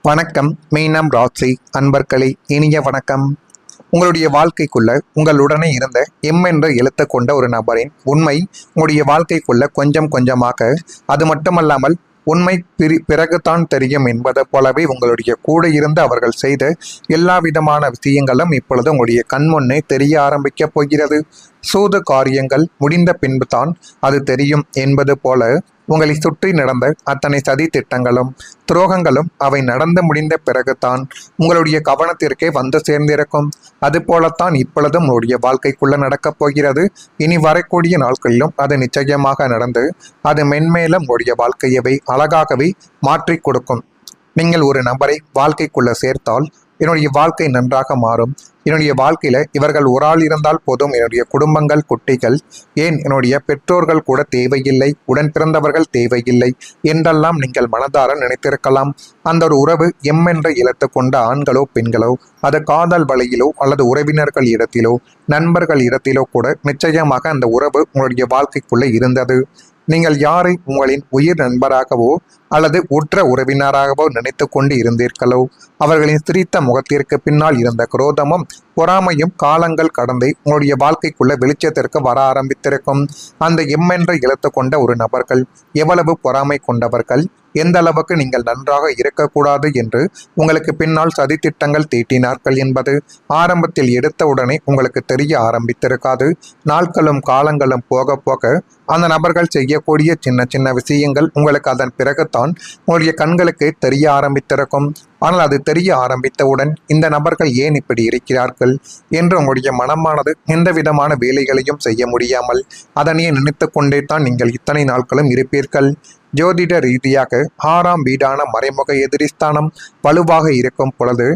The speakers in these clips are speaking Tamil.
வணக்கம். மீனம் ராசி அன்பர்களே, இனிய வணக்கம். உங்களுடைய வாழ்க்கைக்குள்ள உங்களுடனே இருந்த எம் என்ற எழுத்து கொண்ட ஒரு நபரின் உண்மை உங்களுடைய வாழ்க்கைக்குள்ள கொஞ்சம் கொஞ்சமாக, அது மட்டுமல்லாமல் உண்மை பிறகுதான் தெரியும் என்பது போலவே உங்களுடைய கூட இருந்து அவர்கள் செய்த எல்லா விதமான விஷயங்களும் இப்பொழுது உங்களுடைய கண்முன்னே தெரிய ஆரம்பிக்க போகிறது. சூது காரியங்கள் முடிந்த பின்பு தான் அது தெரியும் என்பது போல உங்களை சுற்றி நடந்த அத்தனை சதி திட்டங்களும் துரோகங்களும் அவை நடந்து முடிந்த பிறகுதான் உங்களுடைய கவனத்திற்கே வந்து சேர்ந்திருக்கும். அது போலத்தான் இப்பொழுதும் உங்களுடைய வாழ்க்கைக்குள்ள நடக்கப் போகிறது. இனி வரக்கூடிய நாட்களிலும் அது நிச்சயமாக நடந்து அது மென்மேலும் உங்களுடைய வாழ்க்கையவை அழகாகவே மாற்றி கொடுக்கும். நீங்கள் ஒரு நபரை வாழ்க்கைக்குள்ள சேர்த்தால் என்னுடைய வாழ்க்கை நன்றாக மாறும். என்னுடைய வாழ்க்கையில இவர்கள் ஒரு ஆள் இருந்தால் போதும், என்னுடைய குடும்பங்கள், குட்டிகள், ஏன் என்னுடைய பெற்றோர்கள் கூட தேவையில்லை, உடன் பிறந்தவர்கள் தேவையில்லை என்றெல்லாம் நீங்கள் மனதார நினைத்திருக்கலாம். அந்த ஒரு உறவு எம் என்ற இலத்து கொண்ட ஆண்களோ பெண்களோ, அது காதல் வழியிலோ அல்லது உறவினர்கள் இடத்திலோ நண்பர்கள் இடத்திலோ கூட நிச்சயமாக அந்த உறவு உங்களுடைய வாழ்க்கைக்குள்ள இருந்தது. நீங்கள் யாரை உங்களின் உயிர் நண்பராகவோ அல்லது உற்ற உறவினராகவோ நினைத்து கொண்டு இருந்தீர்களோ, அவர்களின் சிரித்த முகத்திற்கு பின்னால் இருந்த குரோதமும் பொறாமையும் காலங்கள் கடந்து உங்களுடைய வாழ்க்கைக்குள்ள வெளிச்சத்திற்கு வர ஆரம்பித்திருக்கும். அந்த எம் என்ற இலத்து கொண்ட ஒரு நபர்கள் எவ்வளவு பொறாமை கொண்டவர்கள், எந்த அளவுக்கு நீங்கள் நன்றாக இருக்கக்கூடாது என்று உங்களுக்கு பின்னால் சதித்திட்டங்கள் தீட்டினார்கள் என்பது ஆரம்பத்தில் எடுத்தவுடனே உங்களுக்கு தெரிய ஆரம்பித்திருக்காது. நாட்களும் காலங்களும் போக போக அந்த நபர்கள் செய்யக்கூடிய சின்ன சின்ன விஷயங்கள் உங்களுக்கு அதன் பிறகுதான் உங்களுடைய கண்களுக்கு தெரிய ஆரம்பித்திருக்கும். ஆனால் அது தெரிய ஆரம்பித்தவுடன் இந்த நபர்கள் ஏன் இப்படி இருக்கிறார்கள் என்று உங்களுடைய மனமானது எந்த விதமான வேலைகளையும் செய்ய முடியாமல் அதனையே நினைத்து கொண்டே தான் நீங்கள் இத்தனை நாட்களும் இருப்பீர்கள். ஜோதிட ரீதியாக 6ஆம் வீடான மறைமுக எதிரிஸ்தானம் வலுவாக இருக்கும் பொழுது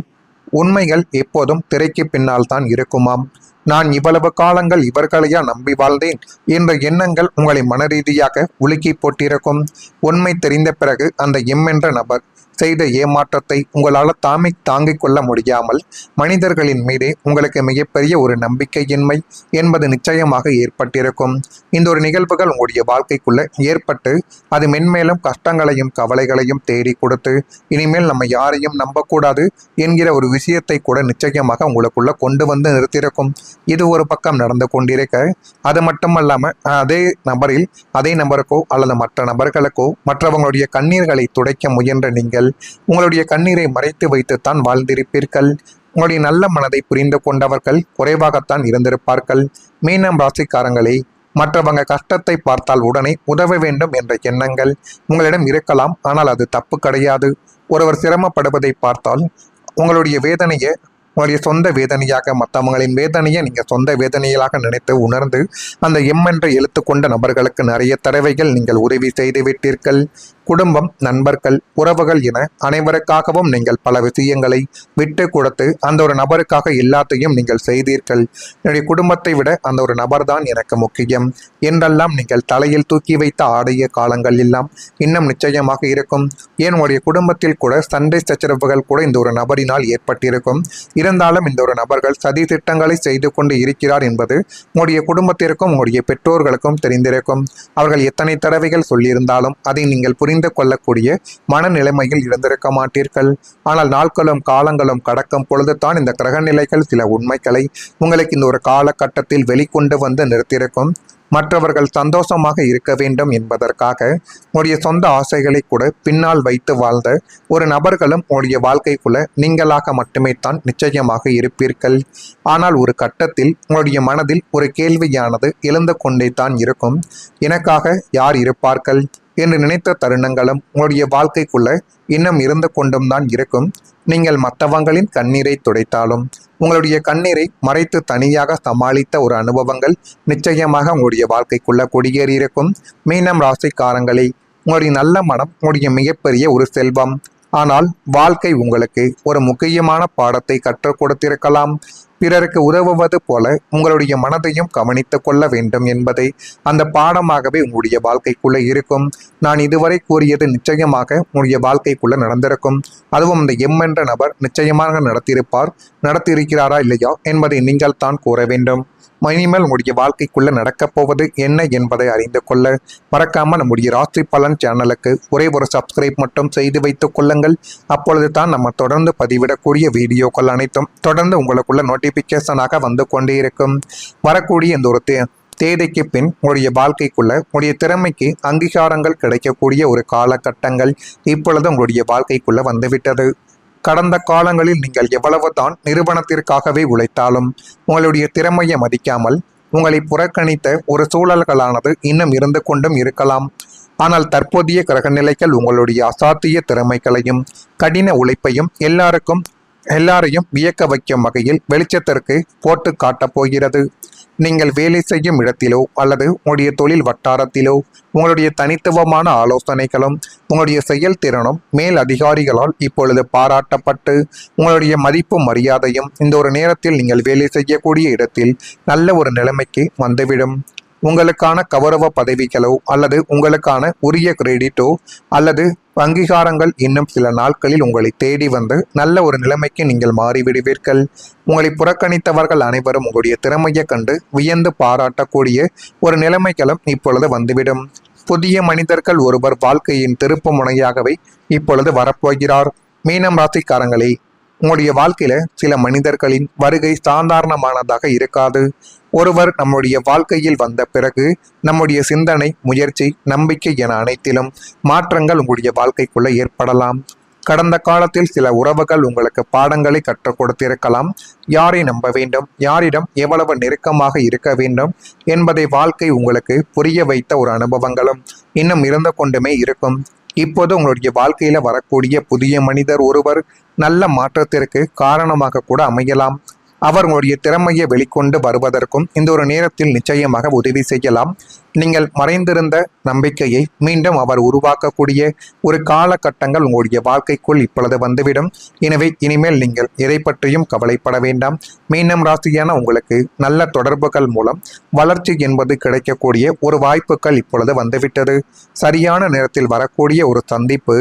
உண்மைகள் எப்போதும் திரைக்கு பின்னால் தான் இருக்குமாம். நான் இவ்வளவு காலங்கள் இவர்களையா நம்பி வாழ்ந்தேன் என்ற எண்ணங்கள் உங்களை மனரீதியாக உலுக்கி போட்டிருக்கும். உண்மை தெரிந்த பிறகு அந்த எம் என்ற நபர் செய்த ஏமாற்றத்தை உங்களால் தாங்கிக் கொள்ள முடியாமல் மனிதர்களின் மீதே உங்களுக்கு மிகப்பெரிய ஒரு நம்பிக்கையின்மை என்பது நிச்சயமாக ஏற்பட்டிருக்கும். இந்த ஒரு நிகழ்வுகள் உங்களுடைய வாழ்க்கைக்குள்ள ஏற்பட்டு அது மென்மேலும் கஷ்டங்களையும் கவலைகளையும் தேடி கொடுத்து இனிமேல் நம்ம யாரையும் நம்பக்கூடாது என்கிற ஒரு விஷயத்தை கூட நிச்சயமாக உங்களுக்குள்ள கொண்டு வந்து நிறுத்தியிருக்கும். இது ஒரு பக்கம் நடந்து கொண்டிருக்க, அது மட்டுமல்லாமல் அதே நபருக்கோ அல்லது மற்ற நபர்களுக்கோ மற்றவங்களுடைய கண்ணீர்களை துடைக்க முயன்ற நீங்கள் உங்களுடைய கண்ணீரை மறைத்து வைத்துத்தான் வாழ்ந்திருப்பீர்கள். உங்களுடைய நல்ல மனதை புரிந்து கொண்டவர்கள் குறைவாகத்தான் இருந்திருப்பார்கள். மீனம் ராசிக்காரங்களே, மற்றவங்க கஷ்டத்தை பார்த்தால் உடனே உதவ வேண்டும் என்ற எண்ணங்கள் உங்களிடம் இருக்கலாம். ஆனால் அது தப்பு கிடையாது. ஒருவர் சிரமப்படுவதை பார்த்தால் உங்களுடைய வேதனையை உங்களுடைய சொந்த வேதனையாக, மற்றவங்களின் வேதனையை நீங்கள் சொந்த வேதனைகளாக நினைத்து உணர்ந்து அந்த எம் என்ற எழுத்து கொண்ட நபர்களுக்கு நிறைய தடவைகள் நீங்கள் உதவி செய்து விட்டீர்கள். குடும்பம், நண்பர்கள், உறவுகள் என அனைவருக்காகவும் நீங்கள் பல விஷயங்களை விட்டு கொடுத்து அந்த ஒரு நபருக்காக எல்லாத்தையும் நீங்கள் செய்தீர்கள். என்னுடைய குடும்பத்தை விட அந்த ஒரு நபர் தான் எனக்கு முக்கியம் என்றெல்லாம் நீங்கள் தலையில் தூக்கி வைத்த ஆடைய காலங்கள் எல்லாம் இன்னும் நிச்சயமாக இருக்கும். ஏன் உங்களுடைய குடும்பத்தில் கூட சண்டை சச்சரவுகள் கூட இந்த ஒரு நபரினால் ஏற்பட்டிருக்கும். இருந்தாலும் இந்த ஒரு நபர்கள் சதி திட்டங்களை செய்து கொண்டு இருக்கிறார் என்பது உங்களுடைய குடும்பத்திற்கும் உங்களுடைய பெற்றோர்களுக்கும் தெரிந்திருக்கும். அவர்கள் எத்தனை தடவைகள் சொல்லியிருந்தாலும் அதை நீங்கள் புரிந்து கொள்ளக்கூடிய மனநிலைமையில் இருந்திருக்க மாட்டீர்கள். ஆனால் நாட்களும் காலங்களும் கடக்கும் பொழுதுதான் இந்த கிரகநிலைகள் சில உண்மைகளை உங்களுக்கு இந்த ஒரு காலகட்டத்தில் வெளிக்கொண்டு வந்து நிறுத்தியிருக்கும். மற்றவர்கள் சந்தோஷமாக இருக்க வேண்டும் என்பதற்காக உங்களுடைய சொந்த ஆசைகளை கூட பின்னால் வைத்து வாழ்ந்த ஒரு நபர்களும் உங்களுடைய வாழ்க்கைக்குள்ள நீங்களாக மட்டுமே தான் நிச்சயமாக இருப்பீர்கள். ஆனால் ஒரு கட்டத்தில் உங்களுடைய மனதில் ஒரு கேள்வியானது எழுந்து கொண்டே தான் இருக்கும். எனக்காக யார் இருப்பார்கள் என்று நினைத்த தருணங்களும் உங்களுடைய வாழ்க்கைக்குள்ள இன்னும் இருந்து கொண்டும் தான் இருக்கும். நீங்கள் மற்றவங்களின் கண்ணீரை துடைத்தாலும் உங்களுடைய கண்ணீரை மறைத்து தனியாக சமாளித்த ஒரு அனுபவங்கள் நிச்சயமாக உங்களுடைய வாழ்க்கைக்குள்ள குடியேறி இருக்கும். மீனம் ராசிக்காரங்களே, உங்களுடைய நல்ல மனம் உங்களுடைய மிகப்பெரிய ஒரு செல்வம். ஆனால் வாழ்க்கை உங்களுக்கு ஒரு முக்கியமான பாடத்தை கற்றுக் கொடுத்திருக்கலாம். பிறருக்கு உதவுவது போல உங்களுடைய மனதையும் கவனித்து கொள்ள வேண்டும் என்பதை அந்த பாடமாகவே உங்களுடைய வாழ்க்கைக்குள்ள இருக்கும். நான் இதுவரை கூறியது நிச்சயமாக உங்களுடைய வாழ்க்கைக்குள்ள நடந்திருக்கும். அதுவும் அந்த எம் என்ற நபர் நிச்சயமாக நடத்தியிருக்கிறாரா இல்லையா என்பதை நீங்கள் தான் கூற வேண்டும். இனிமேல் உங்களுடைய வாழ்க்கைக்குள்ள நடக்கப் போவது என்ன என்பதை அறிந்து கொள்ள மறக்காம நம்முடைய ராசி பலன் சேனலுக்கு ஒரே ஒரு சப்ஸ்கிரைப் மட்டும் செய்து வைத்துக் கொள்ளுங்கள். அப்பொழுது தான் நம்ம தொடர்ந்து பதிவிடக்கூடிய வீடியோக்கள் அனைத்தும் தொடர்ந்து உங்களுக்குள்ள நோட்டிபிகேஷனாக வந்து கொண்டே இருக்கும். வரக்கூடிய இந்த ஒரு தேதிக்கு பின் உங்களுடைய வாழ்க்கைக்குள்ள உங்களுடைய திறமைக்கு அங்கீகாரங்கள் கிடைக்கக்கூடிய ஒரு காலகட்டங்கள் இப்பொழுது உங்களுடைய வாழ்க்கைக்குள்ள வந்துவிட்டது. கடந்த காலங்களில் நீங்கள் எவ்வளவுதான் நிறுவனத்திற்காகவே உழைத்தாலும் உங்களுடைய திறமையை மதிக்காமல் உங்களை புறக்கணித்த ஒரு சூழல்களானது இன்னும் இருந்து கொண்டும் இருக்கலாம். ஆனால் தற்போதைய கிரகநிலைகள் உங்களுடைய அசாத்திய திறமைகளையும் கடின உழைப்பையும் எல்லாரையும் வியக்க வைக்கும் வகையில் வெளிச்சத்திற்கு போட்டு காட்டப் போகிறது. நீங்கள் வேலை செய்யும் இடத்திலோ அல்லது உங்களுடைய தொழில் வட்டாரத்திலோ உங்களுடைய தனித்துவமான ஆலோசனைகளும் உங்களுடைய செயல்திறனும் மேல் அதிகாரிகளால் இப்பொழுது பாராட்டப்பட்டு உங்களுடைய மதிப்பும் மரியாதையும் இந்த ஒரு நேரத்தில் நீங்கள் வேலை செய்யக்கூடிய இடத்தில் நல்ல ஒரு நிலைமைக்கு வந்துவிடும். உங்களுக்கான கௌரவ பதவிகளோ அல்லது உங்களுக்கான உரிய கிரெடிட்டோ அல்லது அங்கீகாரங்கள் இன்னும் சில நாட்களில் உங்களை தேடி வந்து நல்ல ஒரு நிலைமைக்கு நீங்கள் மாறிவிடுவீர்கள். உங்களை புறக்கணித்தவர்கள் அனைவரும் உங்களுடைய திறமையை கண்டு வியந்து பாராட்டக்கூடிய ஒரு நிலைமைகளும் இப்பொழுது வந்துவிடும். புதிய மனிதர்கள் ஒருவர் வாழ்க்கையின் திருப்பு முனையாகவே இப்பொழுது வரப்போகிறார். மீனம் ராசிக்காரங்களே, உங்களுடைய வாழ்க்கையில சில மனிதர்களின் வருகை சாதாரணமானதாக இருக்காது. ஒருவர் நம்முடைய வாழ்க்கையில் வந்த பிறகு நம்முடைய சிந்தனை, முயற்சி, நம்பிக்கை என அனைத்திலும் மாற்றங்கள் உங்களுடைய வாழ்க்கைக்குள்ள ஏற்படலாம். கடந்த காலத்தில் சில உறவுகள் உங்களுக்கு பாடங்களை கற்றுக் கொடுத்திருக்கலாம். யாரை நம்ப வேண்டும், யாரிடம் எவ்வளவு நெருக்கமாக இருக்க வேண்டும் என்பதை வாழ்க்கை உங்களுக்கு புரிய வைத்த ஒரு அனுபவங்களும் இன்னும் இருந்து கொண்டுமே இருக்கும். இப்போது உங்களுடைய வாழ்க்கையில வரக்கூடிய புதிய மனிதர் ஒருவர் நல்ல மாற்றத்திற்கு காரணமாக கூட அமையலாம். அவர் உங்களுடைய திறமையை வெளிக்கொண்டு வருவதற்கும் இந்த ஒரு நேரத்தில் நிச்சயமாக உதவி செய்யலாம். நீங்கள் மறைந்திருந்த நம்பிக்கையை மீண்டும் அவர் உருவாக்கக்கூடிய ஒரு காலகட்டங்கள் உங்களுடைய வாழ்க்கைக்குள் இப்பொழுது வந்துவிடும். எனவே இனிமேல் நீங்கள் எதை பற்றியும் கவலைப்பட வேண்டாம். மீனம் ராசியான உங்களுக்கு நல்ல தொடர்புகள் மூலம் வளர்ச்சி என்பது கிடைக்கக்கூடிய ஒரு வாய்ப்புகள் இப்பொழுது வந்துவிட்டது. சரியான நேரத்தில் வரக்கூடிய ஒரு சந்திப்பு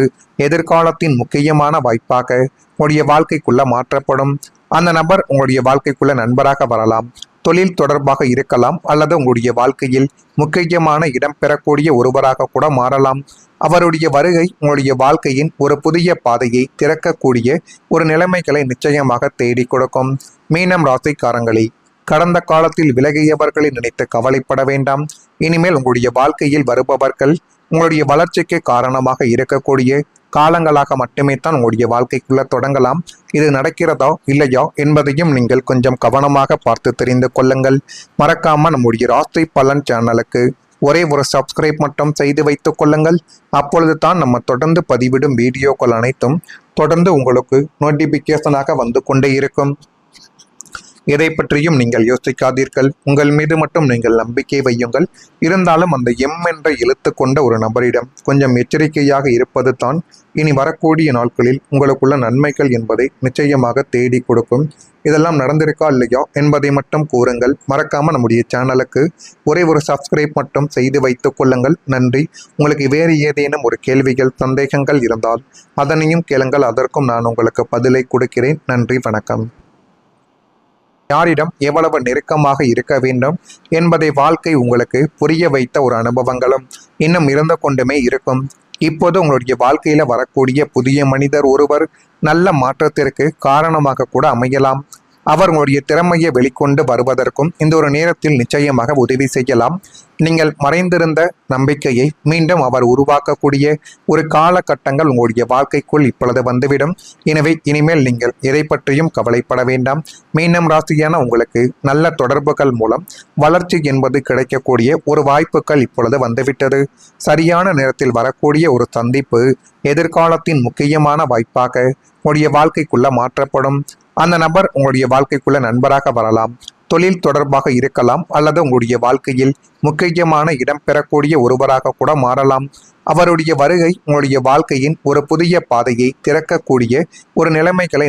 எதிர்காலத்தின் முக்கியமான வாய்ப்பாக உங்களுடைய வாழ்க்கைக்குள்ள மாற்றப்படும். அந்த நபர் உங்களுடைய வாழ்க்கைக்குள்ள நண்பராக வரலாம், தொழில் தொடர்பாக இருக்கலாம், அல்லது உங்களுடைய வாழ்க்கையில் முக்கியமான இடம் பெறக்கூடிய ஒருவராக கூட மாறலாம். அவருடைய வருகை உங்களுடைய வாழ்க்கையின் ஒரு புதிய பாதையை திறக்கக்கூடிய ஒரு நிலைமைகளை நிச்சயமாக தேடி கொடுக்கும். மீனம் ராசிக்காரங்களே, கடந்த காலத்தில் விலகியவர்களை நினைத்து கவலைப்பட வேண்டாம். இனிமேல் உங்களுடைய வாழ்க்கையில் வருபவர்கள் உங்களுடைய வளர்ச்சிக்கு காரணமாக இருக்கக்கூடிய காலங்களாக மட்டுமே தான் உங்களுடைய வாழ்க்கைக்குள்ள தொடங்கலாம். இது நடக்கிறதா இல்லையா என்பதையும் நீங்கள் கொஞ்சம் கவனமாக பார்த்து தெரிந்து கொள்ளுங்கள். மறக்காம நம்முடைய ராசி பலன் சேனலுக்கு ஒரே ஒரு சப்ஸ்கிரைப் மட்டும் செய்து வைத்துக் கொள்ளுங்கள். அப்பொழுது தான் நம்ம தொடர்ந்து பதிவிடும் வீடியோக்கள் அனைத்தும் தொடர்ந்து உங்களுக்கு நோட்டிபிகேஷனாக வந்து கொண்டே இருக்கும். எதை பற்றியும் நீங்கள் யோசிக்காதீர்கள். உங்கள் மீது மட்டும் நீங்கள் நம்பிக்கை வையுங்கள். இருந்தாலும் அந்த எம் என்ற எழுத்து கொண்ட ஒரு நபரிடம் கொஞ்சம் எச்சரிக்கையாக இருப்பது தான் இனி வரக்கூடிய நாட்களில் உங்களுக்குள்ள நன்மைகள் என்பதை நிச்சயமாக தேடி கொடுக்கும். இதெல்லாம் நடந்திருக்கா இல்லையா என்பதை மட்டும் கூறுங்கள். மறக்காம நம்முடைய சேனலுக்கு ஒரே ஒரு சப்ஸ்கிரைப் மட்டும் செய்து வைத்துக் கொள்ளுங்கள். நன்றி. உங்களுக்கு வேறு ஏதேனும் ஒரு கேள்விகள், சந்தேகங்கள் இருந்தால் அதனையும் கேளுங்கள். அதற்கும் நான் உங்களுக்கு பதிலை கொடுக்கிறேன். நன்றி, வணக்கம். யாரிடம் எவ்வளவு நெருக்கமாக இருக்க வேண்டும் என்பதை வாழ்க்கை உங்களுக்கு புரிய வைத்த ஒரு அனுபவங்களும் இன்னும் இருந்து கொண்டுமே இருக்கும். இப்போது உங்களுடைய வாழ்க்கையில வரக்கூடிய புதிய மனிதர் ஒருவர் நல்ல மாற்றத்திற்கு காரணமாக கூட அமையலாம். அவர் உங்களுடைய திறமையை வெளிக்கொண்டு வருவதற்கும் இந்த ஒரு நேரத்தில் நிச்சயமாக உதவி செய்யலாம். நீங்கள் மறைந்திருந்த நம்பிக்கையை மீண்டும் அவர் உருவாக்கக்கூடிய ஒரு காலகட்டங்கள் உங்களுடைய வாழ்க்கைக்குள் இப்பொழுது வந்துவிடும். எனவே இனிமேல் நீங்கள் எதை பற்றியும் கவலைப்பட வேண்டாம். மீனம் ராசியான உங்களுக்கு நல்ல தொடர்புகள் மூலம் வளர்ச்சி என்பது கிடைக்கக்கூடிய ஒரு வாய்ப்புகள் இப்பொழுது வந்துவிட்டது. சரியான நேரத்தில் வரக்கூடிய ஒரு சந்திப்பு எதிர்காலத்தின் முக்கியமான வாய்ப்பாக உங்களுடைய வாழ்க்கைக்குள்ள மாற்றப்படும். அந்த நபர் உங்களுடைய வாழ்க்கைக்குள்ள நண்பராக வரலாம், தொழில் தொடர்பாக இருக்கலாம், அல்லது உங்களுடைய வாழ்க்கையில் முக்கியமான இடம் பெறக்கூடிய ஒருவராக கூட மாறலாம். அவருடைய வருகை உங்களுடைய வாழ்க்கையின் ஒரு புதிய பாதையை திறக்கக்கூடிய ஒரு நிலைமைகளை